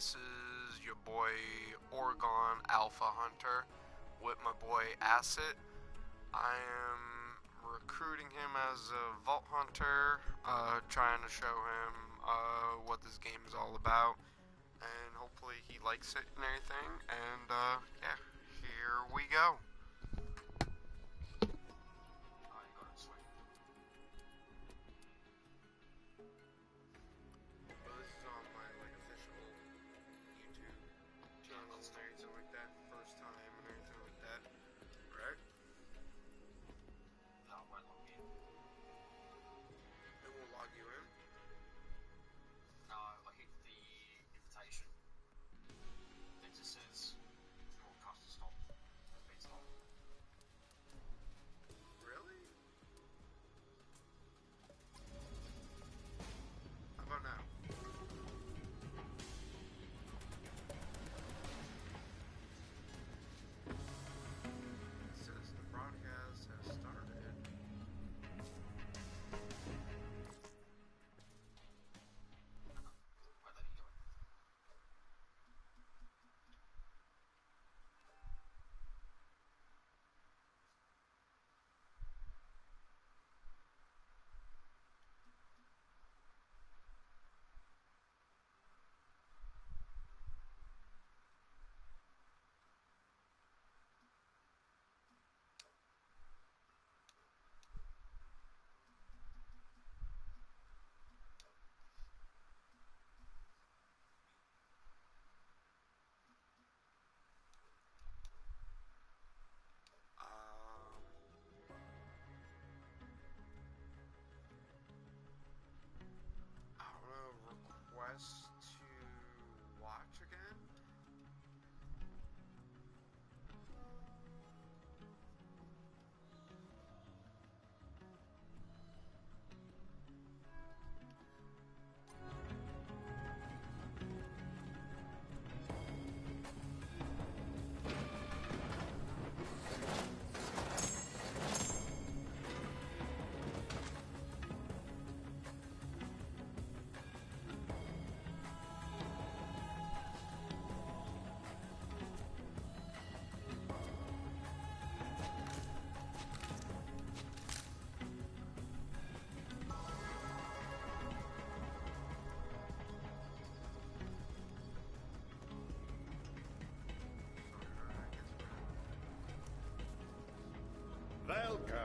This is your boy OrgonAlphaHunter with my boy Acid. I am recruiting him as a Vault Hunter, trying to show him what this game is all about, and hopefully he likes it and everything. And yeah, here we go. Request to watch again? Welcome.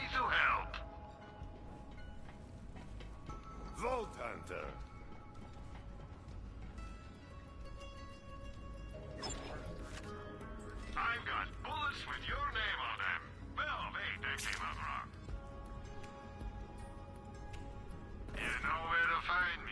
To help. Vault Hunter. I've got bullets with your name on them. Well, wait, that came out wrong. You know where to find me.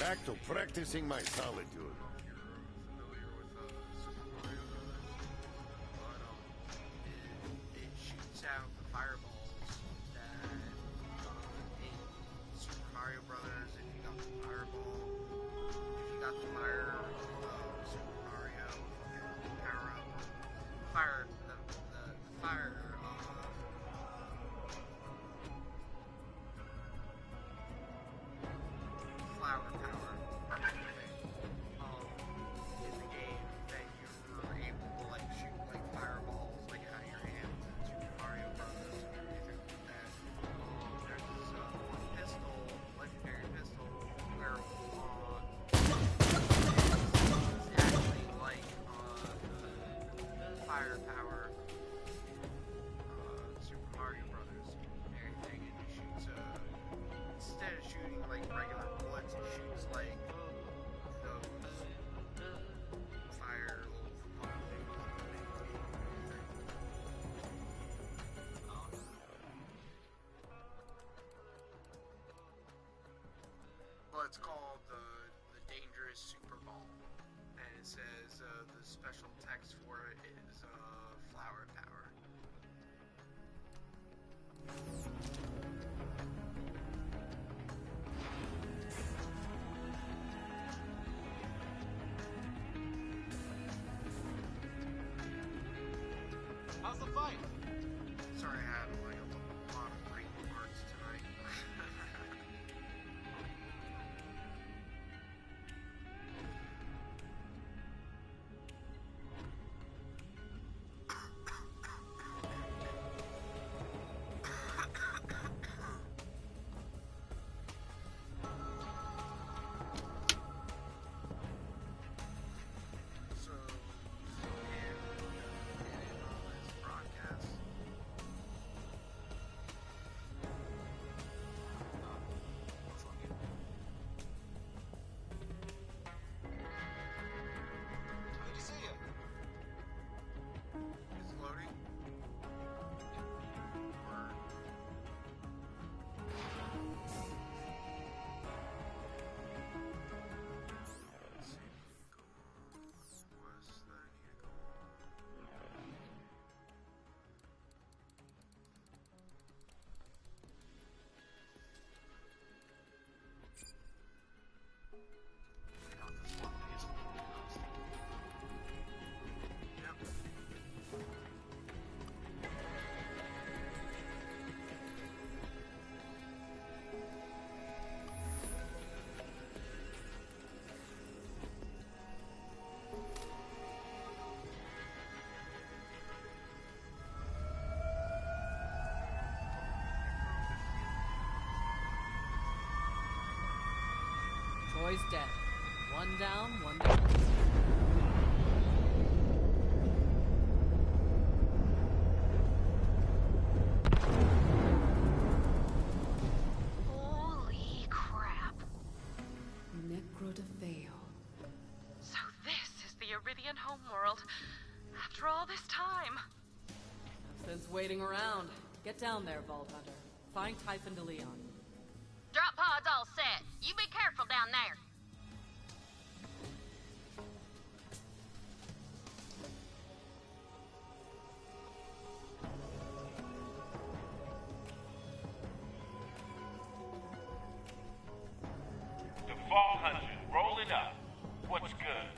Back to practicing my solitude. It shoots out the fireballs that it regular bullets. It shoots like those fire little well, it's called the Dangerous Super Ball, and it says the special text for it is flower power. How's the fight? Sorry, I had like a lot of brain parts tonight. So, yeah, get in on this broadcast. Good to see you. It's loading. Word. Let's see. Go west. I need to go. Yep. Troy's dead. One down, one down. Holy crap. Necrodefeo. So this is the Iridian homeworld. After all this time. Since waiting around, get down there, Vault Hunter. Find Typhon de Leon. Drop pods all set. You be careful down there. The Fall Hunters rolling up. What's good?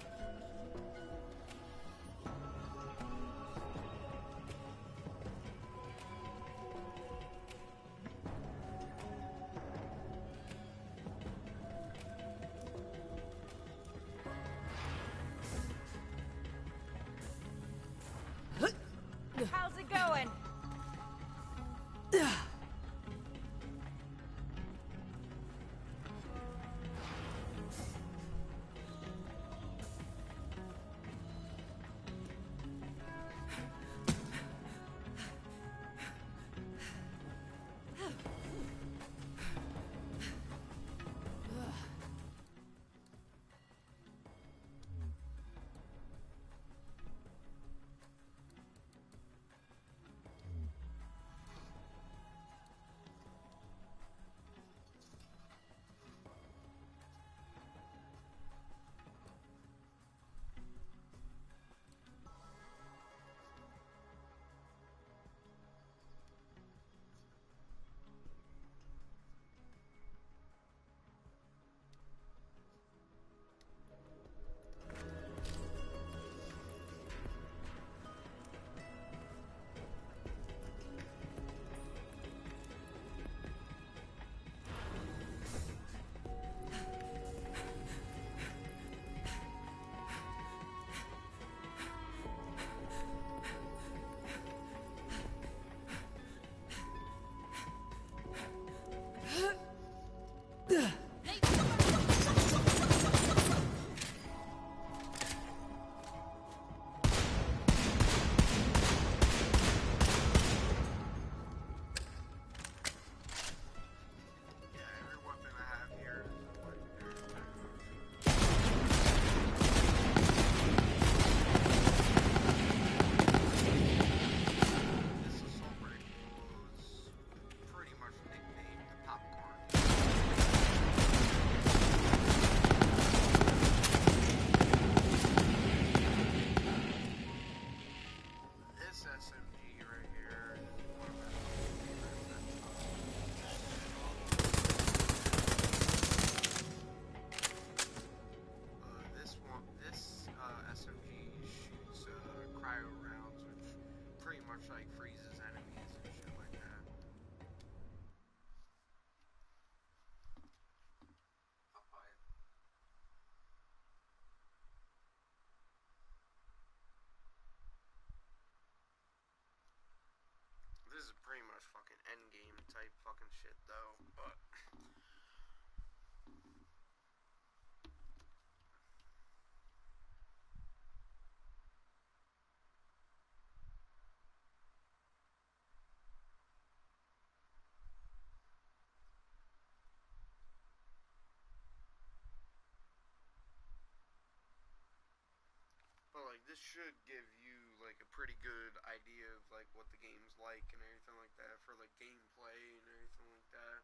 this should give you like a pretty good idea of like what the game's like and everything like that for like gameplay and everything like that.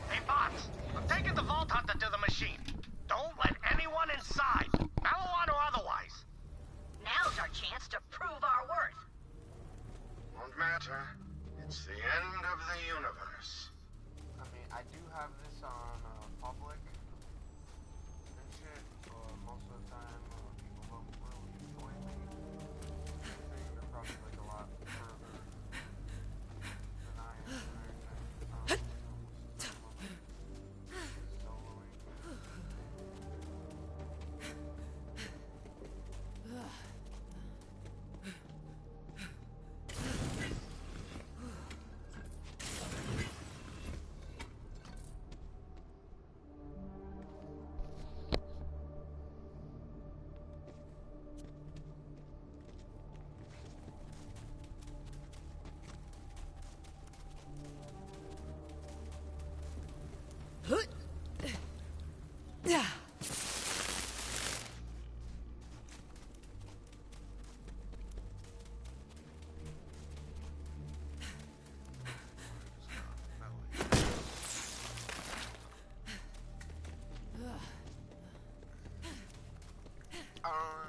Hey, bots! I'm taking the Vault Hunter to the machine. Don't let anyone inside, Maliwan or otherwise. Now's our chance to prove our worth. Won't matter. It's the end of the universe. I mean, I do have this on public and shit, but most of the time people don't really enjoy me. They're probably like a lot further than I am and everything. Soloing.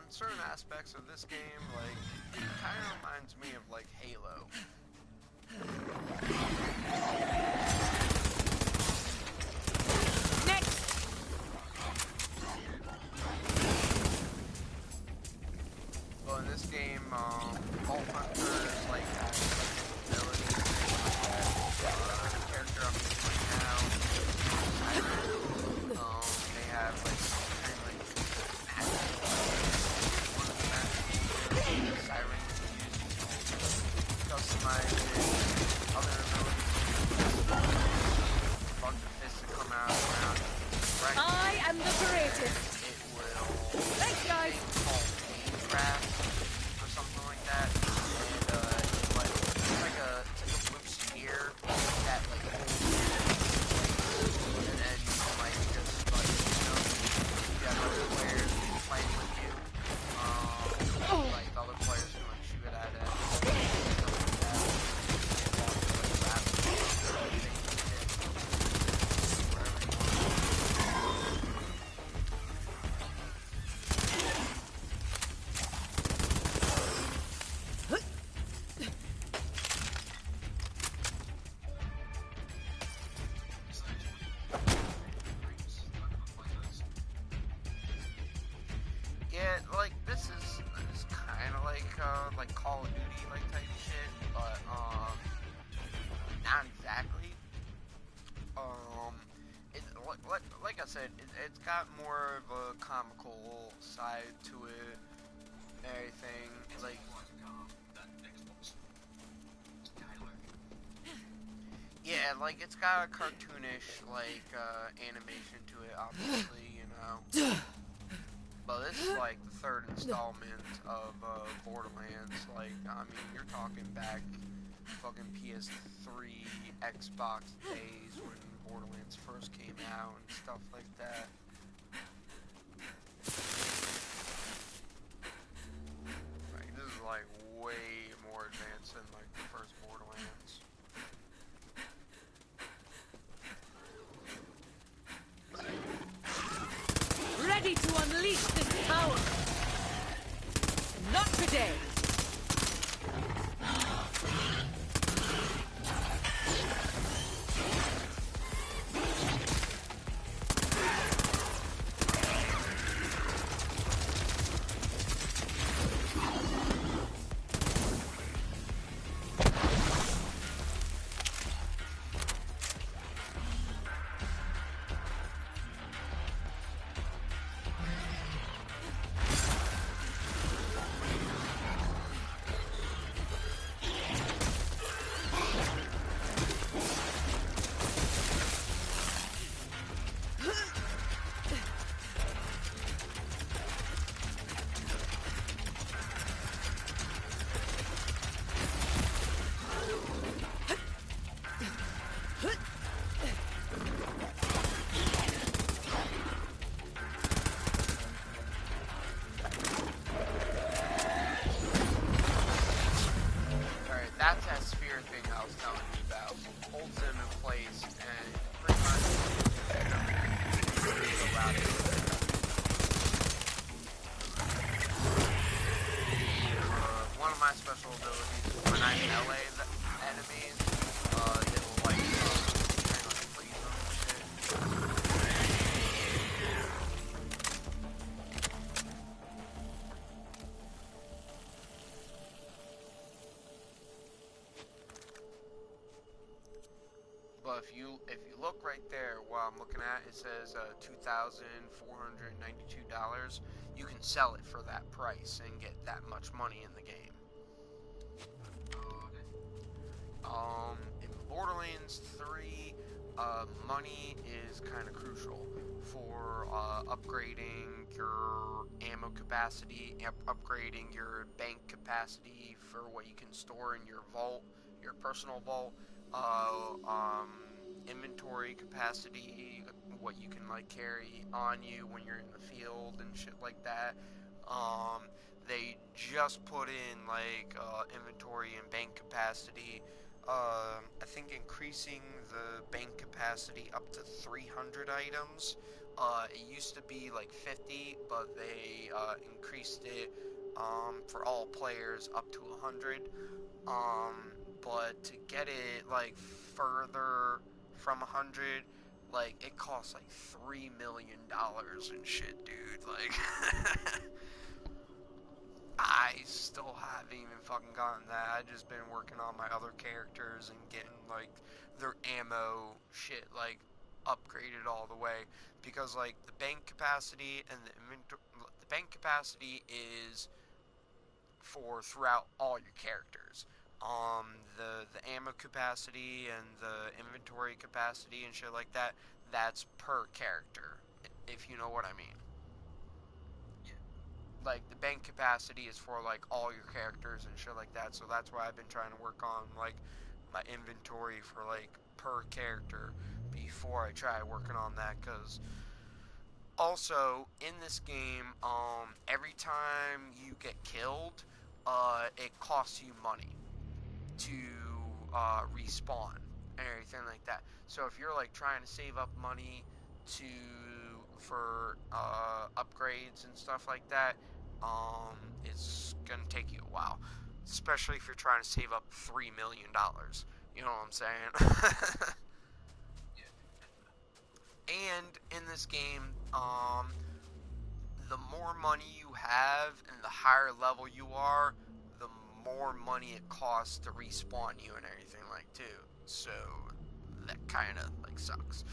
Certain aspects of this game, like, it kind of reminds me of, like, Halo. Next! Well, in this game, Vault Hunters, like, have abilities and like that. The character I'm using now, they have, like, kind of, like, Siren customize it, other abilities, bunch of fists that come out around. Right. I am the greatest! It will. Thanks, guys! It's called craft or something like that, and it's like a blue sphere that like holds you in place, and then you can like just like you got other players playing with you. Like other players can like shoot it at it. Yeah, like this is kind of like Call of Duty like type shit, but not exactly. It like I said, it's got more of a comical side to it. And everything like. Yeah, like it's got a cartoonish like animation to it, obviously, you know. But this is like the third installment of Borderlands. Like, I mean, you're talking back fucking PS3, Xbox days when Borderlands first came out and stuff like that. Like, this is like way more advanced than like the first Borderlands. Ready to unleash this power! Not today! thing I was telling you about. Holds them in place and pretty much allow it. One of my special abilities is when I melee the enemies, they will like kind of like freeze them and shit. But if you look right there, what I'm looking at, it says $2,492. You can sell it for that price and get that much money in the game. In Borderlands 3, money is kind of crucial for upgrading your ammo capacity, upgrading your bank capacity for what you can store in your vault, your personal vault, inventory capacity, what you can like carry on you when you're in the field and shit like that. They just put in like inventory and bank capacity. I think increasing the bank capacity up to 300 items. It used to be like 50, but they increased it for all players up to 100. But to get it like further from 100, like it costs like $3 million and shit, dude. Like I still haven't even fucking gotten that. I've just been working on my other characters and getting like their ammo shit like upgraded all the way, because like the bank capacity and the bank capacity is for throughout all your characters. The ammo capacity and the inventory capacity and shit like that, that's per character, if you know what I mean. Like the bank capacity is for like all your characters and shit like that, so that's why I've been trying to work on like my inventory for like per character before I try working on that. Because also in this game, every time you get killed, it costs you money to respawn and everything like that. So if you're like trying to save up money for upgrades and stuff like that, it's gonna take you a while, especially if you're trying to save up $3 million. You know what I'm saying? And in this game, the more money you have and the higher level you are, the more money it costs to respawn you and everything like too. So that kind of like sucks.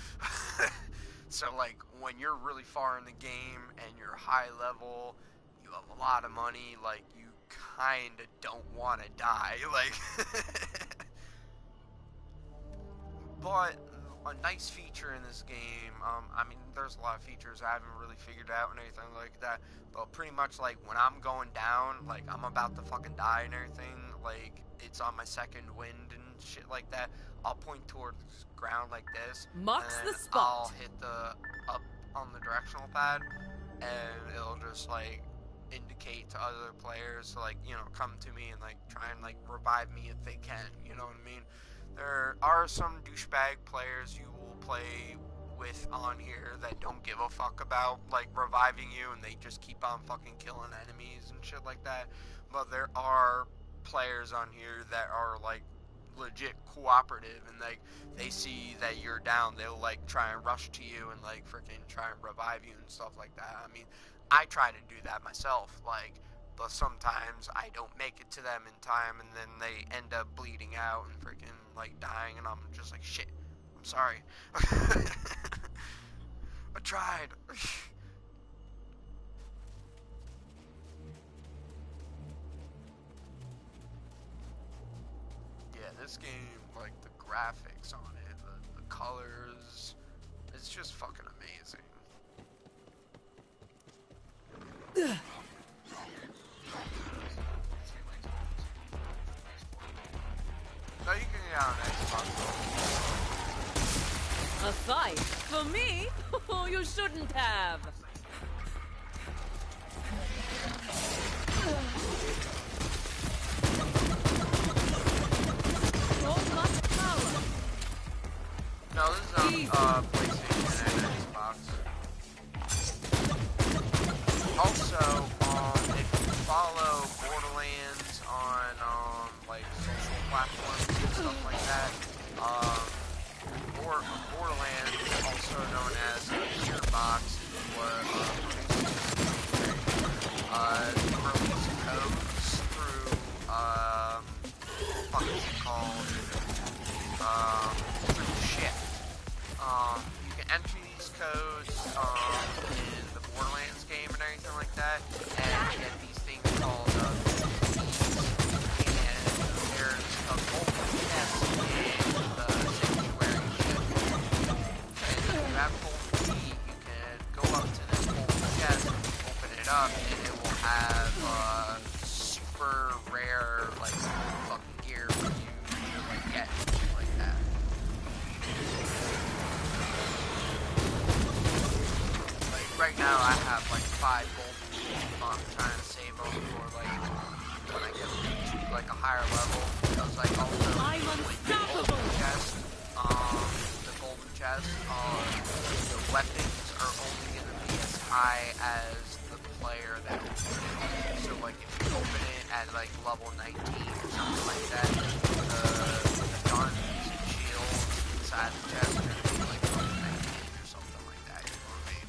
So like when you're really far in the game and you're high level, you have a lot of money, like you kind of don't want to die, like. But a nice feature in this game, I mean, there's a lot of features I haven't really figured out and everything like that, but pretty much like when I'm going down, like I'm about to fucking die and everything, like it's on my second wind and shit like that, I'll point towards the ground like this, Marks and the spot. I'll hit the up on the directional pad, and it'll just like indicate to other players to like, you know, come to me and like try and like revive me if they can, you know what I mean? There are some douchebag players you will play with on here that don't give a fuck about like reviving you, and they just keep on fucking killing enemies and shit like that. But there are players on here that are like legit cooperative, and like they see that you're down, they'll like try and rush to you and like freaking try and revive you and stuff like that. I mean, I try to do that myself, like, but sometimes I don't make it to them in time, and then they end up bleeding out and freaking like dying, and I'm just like, shit, I'm sorry. I tried. Yeah, this game, like the graphics on it, the colors, it's just fucking amazing. No, you can get on Xbox. A fight? For me? Oh, you shouldn't have. PlayStation and Xbox. Also, if you follow Borderlands on like social platforms and stuff like that, Borderlands, also known as Gearbox, is what release codes through what is it called? Through Shift. You can enter these codes in the Borderlands game and everything like that, and get these things called and there's a golden chest in the sanctuary ship. And if you have golden key, you can go up to this golden chest, open it up, and it will have super rare, like, fucking gear for you to, like, get, like that. Like, right now I have, like, 5 golden keys. I'm trying to save them for, like, when I get to, like, a higher level. Because, like, also, I'm unstoppable! The golden chest, the weapons are only going to be as high as the player that opens it. So, like, if you open it at, like, level 19 or something like that, the guns and shields inside the chest are going to be, like, level 19 or something like that, you know what I mean?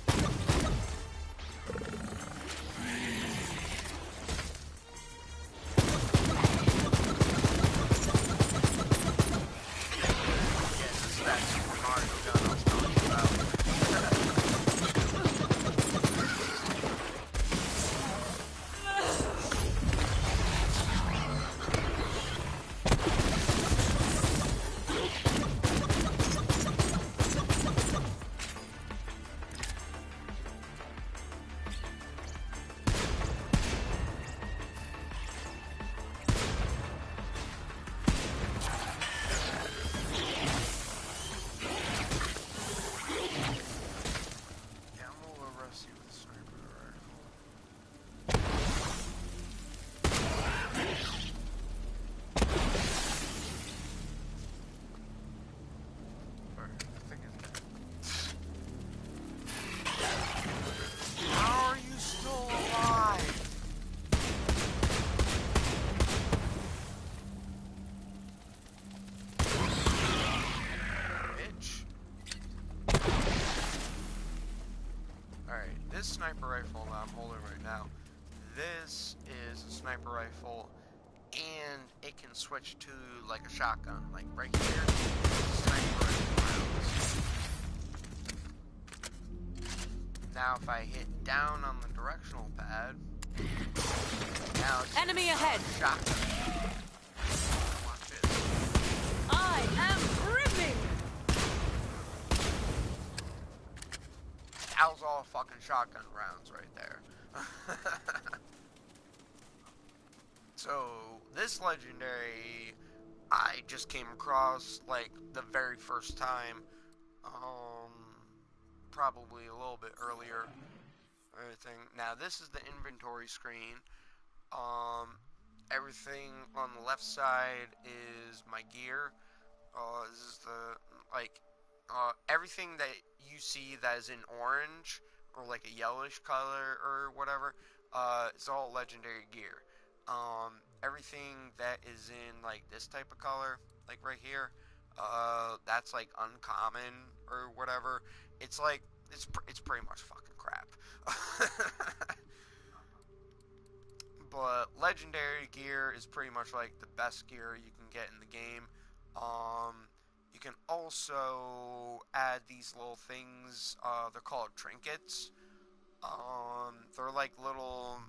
Yeah, this is that Super Mario gun I was telling you about. Yeah, I'm a little rusty with the sniper rifle. Alright, I think it's... How are you still alive? Bitch. Alright, this sniper rifle that I'm holding right now, this is a sniper rifle, and it can switch to, like, a shotgun. Like, right here, sniper rifle rounds. Now, if I hit down on the directional pad, now it's Enemy ahead! shotgun. Watch this. I am brimming! That was all fucking shotgun rounds right there. So, this legendary, I just came across, like, the very first time, probably a little bit earlier, everything. Now, this is the inventory screen. Everything on the left side is my gear. This is the, like, everything that you see that is in orange, or like a yellowish color, or whatever, it's all legendary gear. Everything that is in, like, this type of color, like right here, that's, like, uncommon, or whatever. It's, like, it's pretty much fucking crap. But legendary gear is pretty much, like, the best gear you can get in the game. You can also add these little things, they're called trinkets. They're like little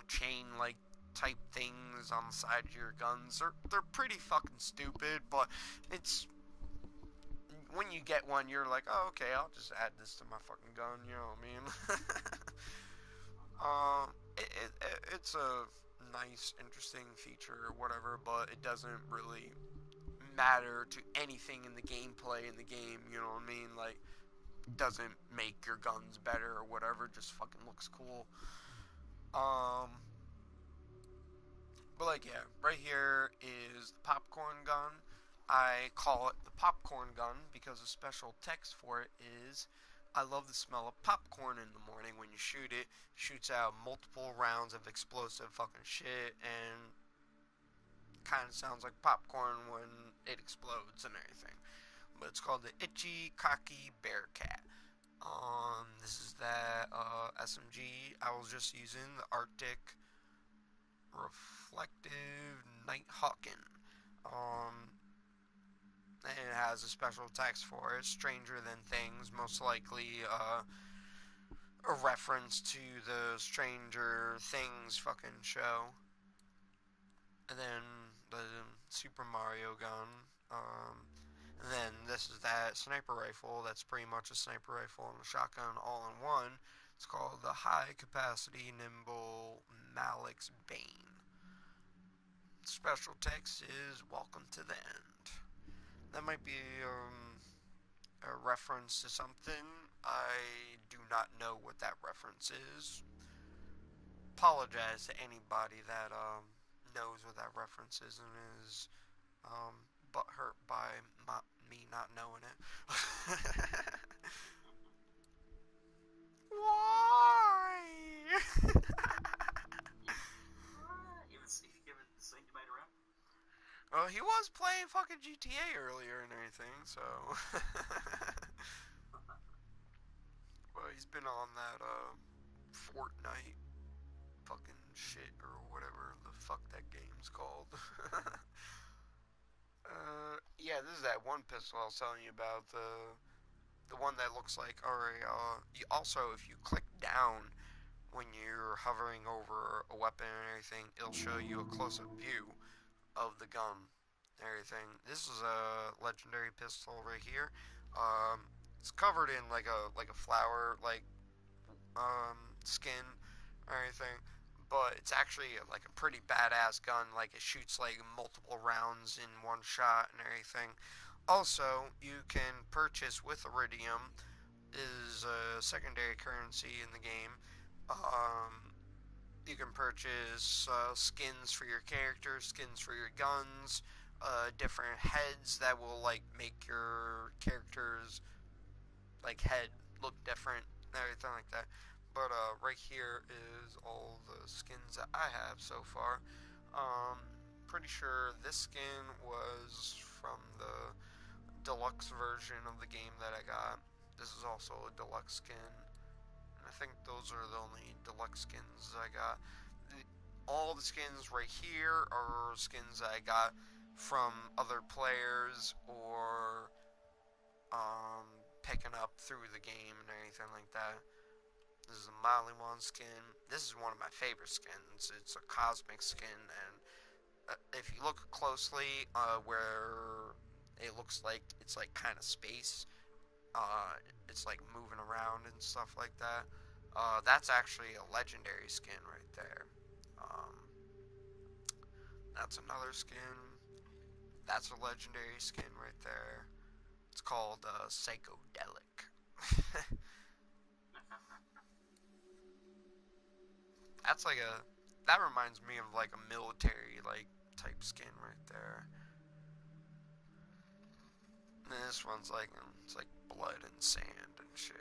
chain, like, type things on the side of your guns. They're pretty fucking stupid, but it's, when you get one, you're like, oh, okay, I'll just add this to my fucking gun, you know what I mean? It's a nice, interesting feature or whatever, but it doesn't really matter to anything in the gameplay in the game, you know what I mean? Like, doesn't make your guns better or whatever, just fucking looks cool. But, like, yeah, right here is the popcorn gun. I call it the popcorn gun because the special text for it is, I love the smell of popcorn in the morning when you shoot it. Shoots out multiple rounds of explosive fucking shit and kind of sounds like popcorn when it explodes and everything. But it's called the Itchy Cocky Bearcat. This is that SMG. I was just using the Arctic Reflective Nighthawkin. And it has a special text for it, Stranger Than Things, most likely a reference to the Stranger Things fucking show. And then the Super Mario gun. And then this is that sniper rifle. That's pretty much a sniper rifle and a shotgun all in one. It's called the High Capacity Nimble Malik's Bane. Special text is Welcome to the End. That might be a reference to something. I do not know what that reference is. Apologize to anybody that knows what that reference is and is butthurt by me not knowing it. Why? Even sing made around. Well, he was playing fucking GTA earlier and everything, so. Well, he's been on that Fortnite fucking shit or whatever the fuck that game's called. Yeah, this is that one pistol I was telling you about, the one that looks like, also if you click down when you're hovering over a weapon and everything, it'll show you a close-up view of the gun and everything. This is a legendary pistol right here. It's covered in like a flower skin or anything, but it's actually like a pretty badass gun. Like it shoots like multiple rounds in one shot and everything. Also, you can purchase with Iridium, is a secondary currency in the game. You can purchase skins for your characters, skins for your guns, different heads that will like make your character's like head look different, everything like that. But right here is all the skins that I have so far. Pretty sure this skin was from the deluxe version of the game that I got. This is also a deluxe skin. And I think those are the only deluxe skins I got. All the skins right here are skins that I got from other players or picking up through the game and anything like that. This is a Maliwan skin. This is one of my favorite skins. It's a cosmic skin, and if you look closely, where it looks like it's like kind of space, it's like moving around and stuff like that. That's actually a legendary skin right there. That's another skin. That's a legendary skin right there. It's called Psychedelic. That reminds me of like a military like type skin right there. And this one's like, it's like blood and sand and shit.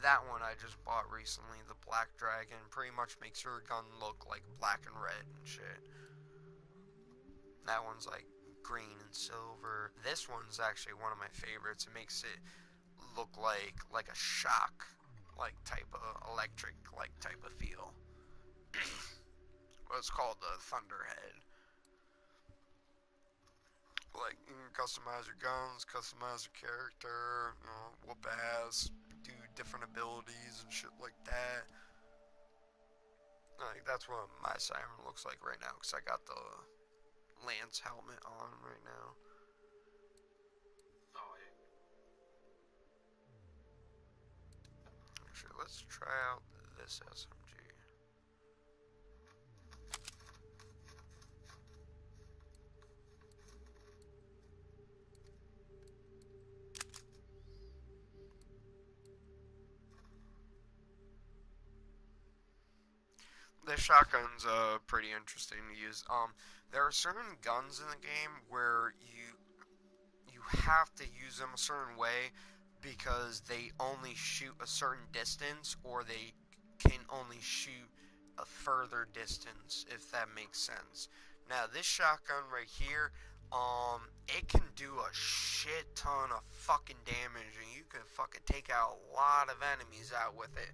That one I just bought recently, the Black Dragon, pretty much makes your gun look like black and red and shit. That one's like green and silver. This one's actually one of my favorites. It makes it look like a shock, like type of electric, like type of feel. Well, it's called the Thunderhead. Like you can customize your guns, customize your character, you know, whoop ass, do different abilities and shit like that. Like that's what my siren looks like right now, because I got the Lance helmet on right now. Oh, yeah. Actually, let's try out this SMG. this shotgun's pretty interesting to use. There are certain guns in the game where you have to use them a certain way because they only shoot a certain distance, or they can only shoot a further distance, if that makes sense. Now, this shotgun right here, it can do a shit ton of fucking damage, and you can fucking take out a lot of enemies out with it.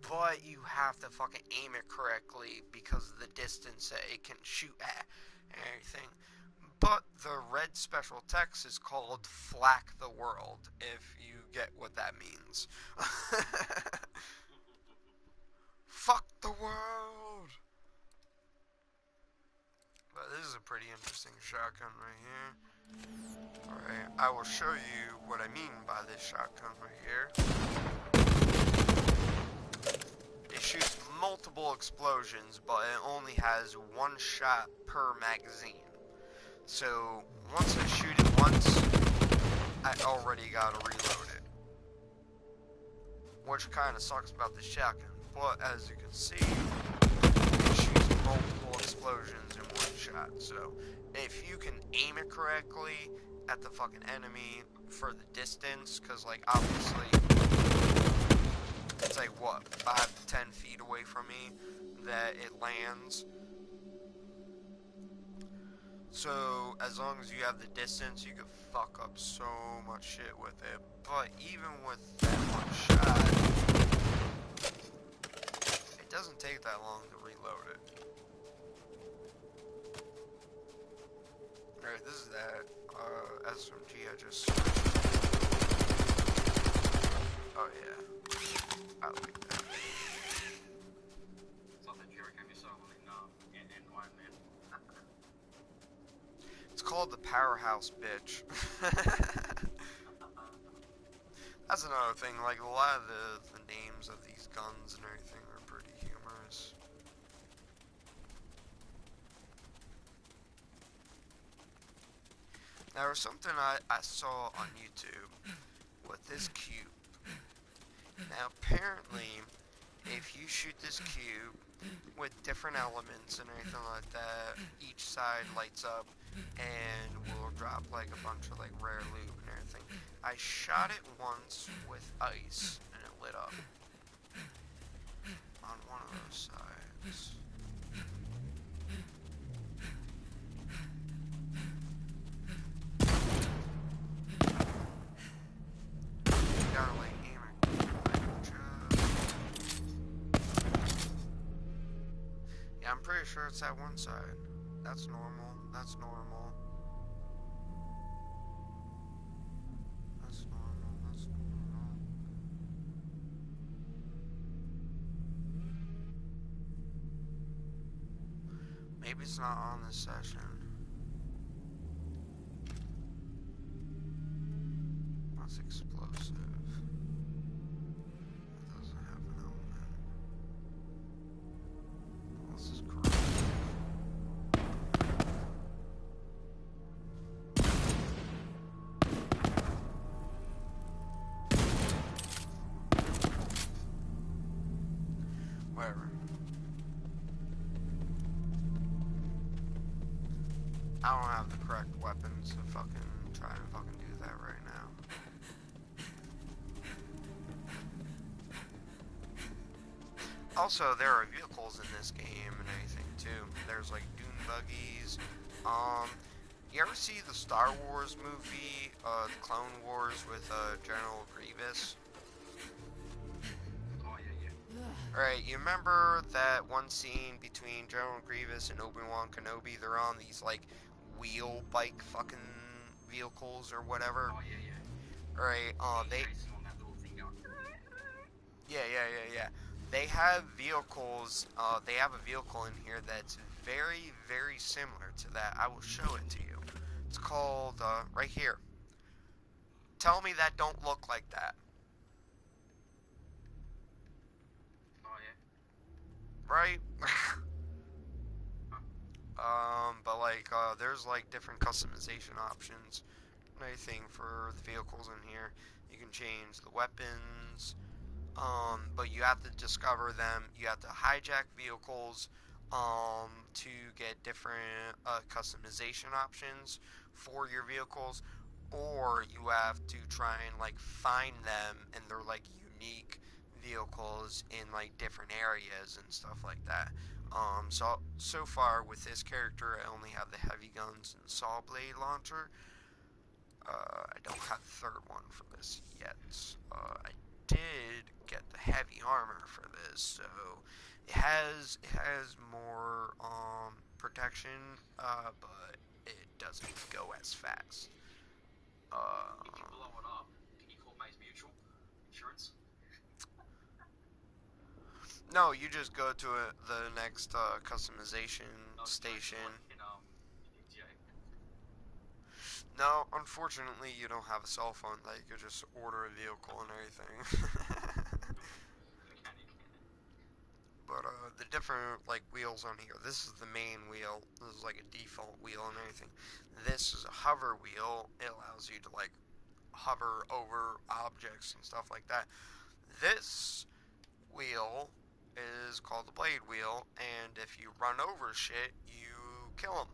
But you have to fucking aim it correctly because of the distance that it can shoot at and everything. But the red special text is called Flak the World, if you get what that means. Fuck the world! But this is a pretty interesting shotgun right here. Alright, I will show you what I mean by this shotgun right here. It shoots multiple explosions, but it only has one shot per magazine. So, once I shoot it once, I already gotta reload it. Which kinda sucks about the shotgun. But, as you can see, it shoots multiple explosions in one shot. So, if you can aim it correctly at the fucking enemy for the distance, because, like, obviously, it's like, what, 5 to 10 feet away from me that it lands. So, as long as you have the distance, you can fuck up so much shit with it. But even with that one shot, it doesn't take that long to reload it. Alright, this is that SMG I just switched. Oh yeah, I like that. It's called the Powerhouse, bitch. That's another thing, like, a lot of the names of these guns and everything are pretty humorous. Now, there was something I saw on YouTube with this cube. Now, apparently, if you shoot this cube with different elements and everything like that, each side lights up and will drop like a bunch of like rare loot and everything. I shot it once with ice and it lit up on one of those sides. You gotta like aim it like just... Yeah, I'm pretty sure it's that one side. That's normal. That's normal. That's normal. That's normal. Maybe it's not on this session. That's explosive. It doesn't have an element. This is correct. Whatever. I don't have the correct weapons to fucking try and fucking do that right now. Also, there are vehicles in this game and everything too. There's like dune buggies. You ever see the Star Wars movie, the Clone Wars with General Grievous? Alright, you remember that one scene between General Grievous and Obi-Wan Kenobi? They're on these, like, wheel bike fucking vehicles or whatever. Alright, they... Yeah. They have vehicles, they have a vehicle in here that's very, very similar to that. I will show it to you. It's called, right here. Tell me that don't look like that. Right? But like, there's like different customization options and everything for the vehicles in here. You can change the weapons, But you have to discover them. You have to hijack vehicles to get different customization options for your vehicles, or you have to try and like find them, and they're like unique vehicles in like different areas and stuff like that. So far with this character, I only have the heavy guns and saw blade launcher. I don't have the third one for this yet. I did get the heavy armor for this, so it has more protection, but it doesn't go as fast. If you blow it up, can you call Maze Mutual Insurance? No, you just go to the next customization station. In GTA? No, unfortunately, you don't have a cell phone that you could just order a vehicle and everything. Mechanic. But the different like wheels on here. This is the main wheel. This is like a default wheel and everything. This is a hover wheel. It allows you to like hover over objects and stuff like that. This wheel is called the blade wheel, and if you run over shit, you kill them.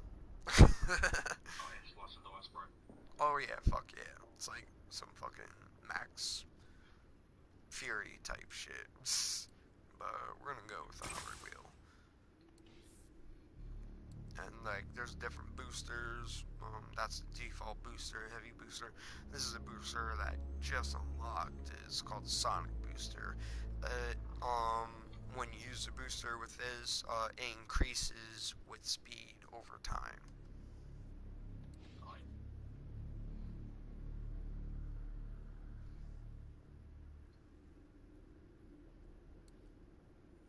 Oh yeah, slice and dice, bro. Oh yeah, fuck yeah. It's like some fucking Max Fury type shit. But we're gonna go with the hover wheel. And like, there's different boosters. That's the default booster, heavy booster. This is a booster that just unlocked. It's called the Sonic Booster. When you use the booster with this, it increases with speed over time.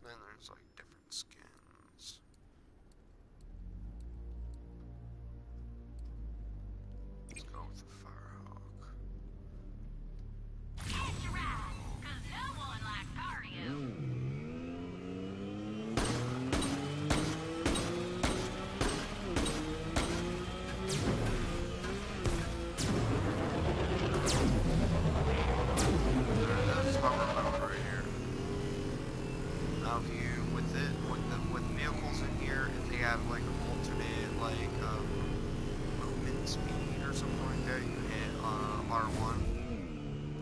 Then there's like different skins. Let's go with the Firehawk. Catch your ride, 'cause no one likes cardio. That's hover mode right here. Now, if you with vehicles in here, if they have like an alternate like movement speed or something like that, you hit R1.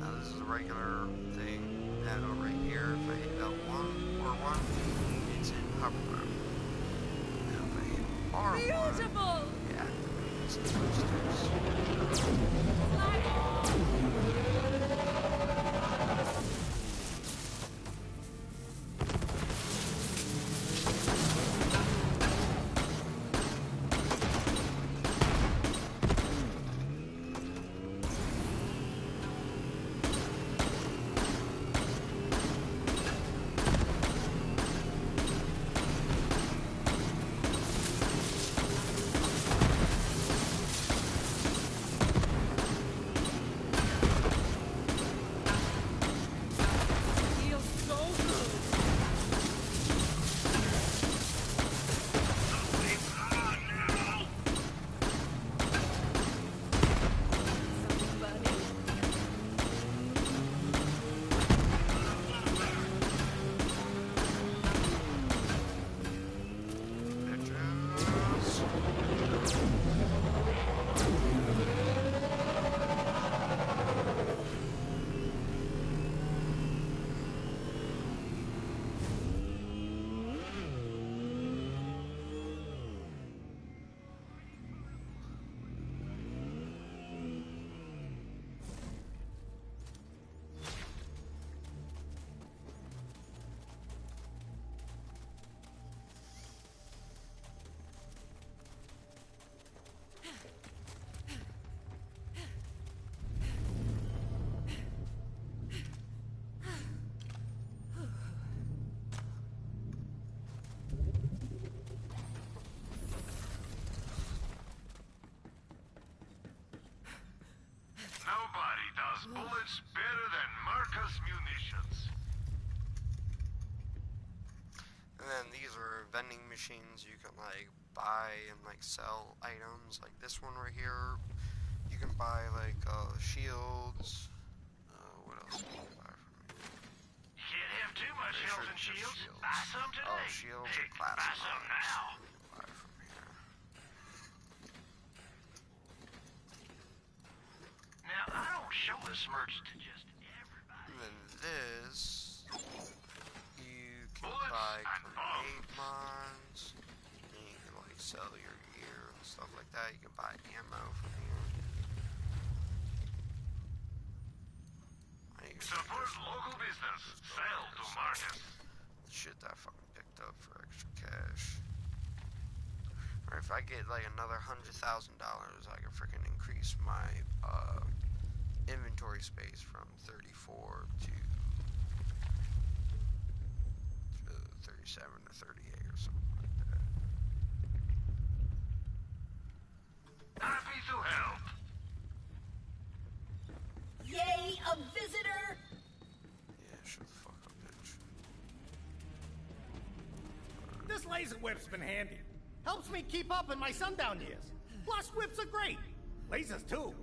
Now this is a regular thing. Now right here, if I hit L1 or 1, it's in hover mode. Now if I hit R1, Beautiful! it activates the boosters. Feels so good. Something burning. Bitches. Nobody does bullets better than Marcus Munitions. And then these are vending machines you can like buy and like sell items. Like this one right here, you can buy like shields. What else can you buy from here? shields? shields. Buy some today. Oh, shields Heck, and class buy some now. Buy from here. Now, I don't show this merch to just everybody. And then this, you can Bullets buy and grenade mines. And you can like sell your gear and stuff like that. You can buy ammo from here. Support local business. Sell to Marcus. Shit that I fucking picked up for extra cash. Or if I get like another $100,000, I can freaking increase my inventory space from 34 to 37 or 38 or something like that. Happy to help. Yay, a visitor! Yeah, shut the fuck up, bitch. This laser whip's been handy. Helps me keep up in my sundown years. Plus, whips are great. Lasers, too.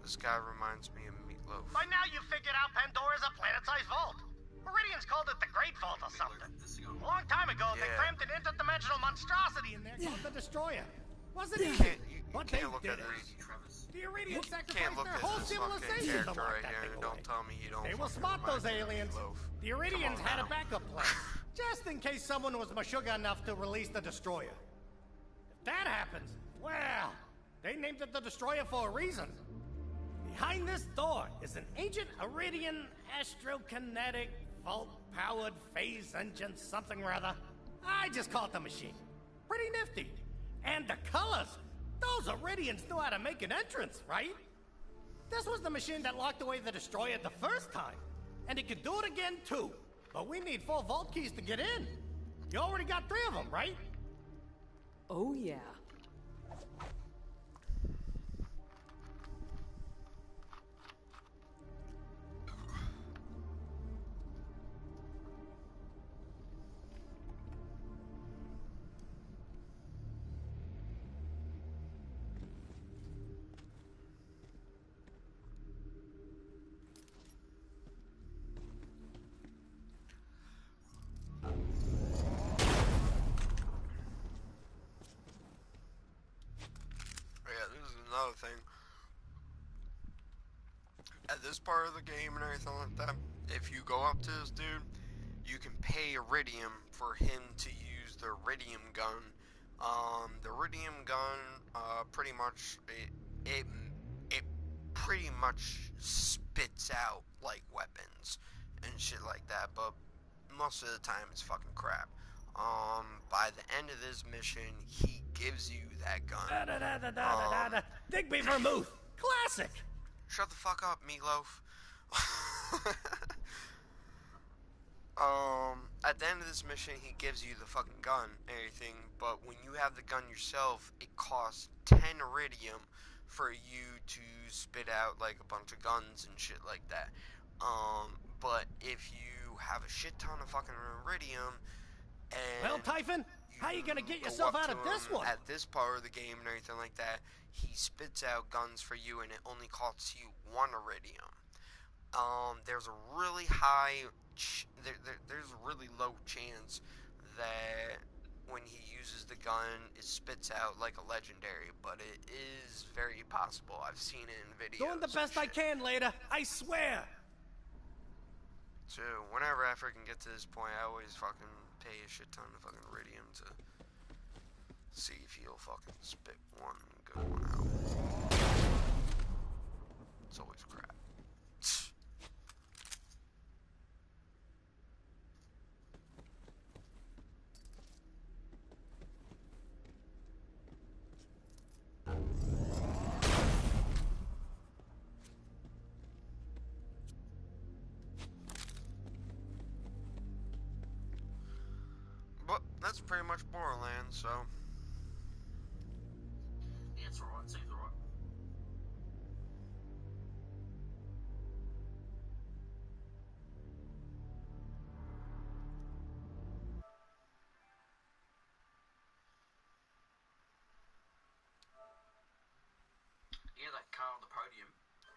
This guy reminds me of Meatloaf. By now you've figured out Pandora's a planet-sized vault. Meridians called it the Great Vault or something. A long time ago, they Yeah. crammed an interdimensional monstrosity in there called the Destroyer. Wasn't You easy, can't, you but they can't look did at it. this. The Iridians You can't sacrificed look their at whole this fucking civilization to character lock right that here thing and away. don't tell me you don't They will fucking spot those remind me of aliens. Meatloaf. The Iridians Come on had a now. backup plan, just in case someone was mashuga enough to release the Destroyer. If that happens, well, they named it the Destroyer for a reason. Behind this door is an ancient Iridian astrokinetic vault-powered phase engine something or other. I just call it the machine. Pretty nifty. And the colors. Those Iridians knew how to make an entrance, right? This was the machine that locked away the Destroyer the first time. And it could do it again, too. But we need 4 vault keys to get in. You already got 3 of them, right? Oh, yeah. Yeah, this is another thing. At this part of the game and everything like that, if you go up to this dude, you can pay Iridium for him to use the Iridium gun. The Iridium gun, pretty much, it pretty much spits out, like, weapons and shit like that, but most of the time it's fucking crap. By the end of this mission, he gives you that gun. Digby Vermouth. Classic. Shut the fuck up, Meatloaf. At the end of this mission, he gives you the fucking gun and everything, but when you have the gun yourself, it costs 10 Iridium for you to spit out, like, a bunch of guns and shit like that. But if you have a shit ton of fucking Iridium, and Well, Typhon, how you gonna get go yourself up out to of this him one? At this part of the game and everything like that, he spits out guns for you, and it only costs you 1 Iridium. There's a really high, there's a really low chance that when he uses the gun, it spits out like a legendary, but it is very possible. I've seen it in videos. Doing the and best I shit. can, later. I swear. So, whenever I freaking get to this point, I always fucking pay a shit ton of fucking Iridium to see if he'll fucking spit one good one out. It's always crap. But that's pretty much Borderlands, so. Yeah, it's alright. Seems alright. Yeah, that car on the podium.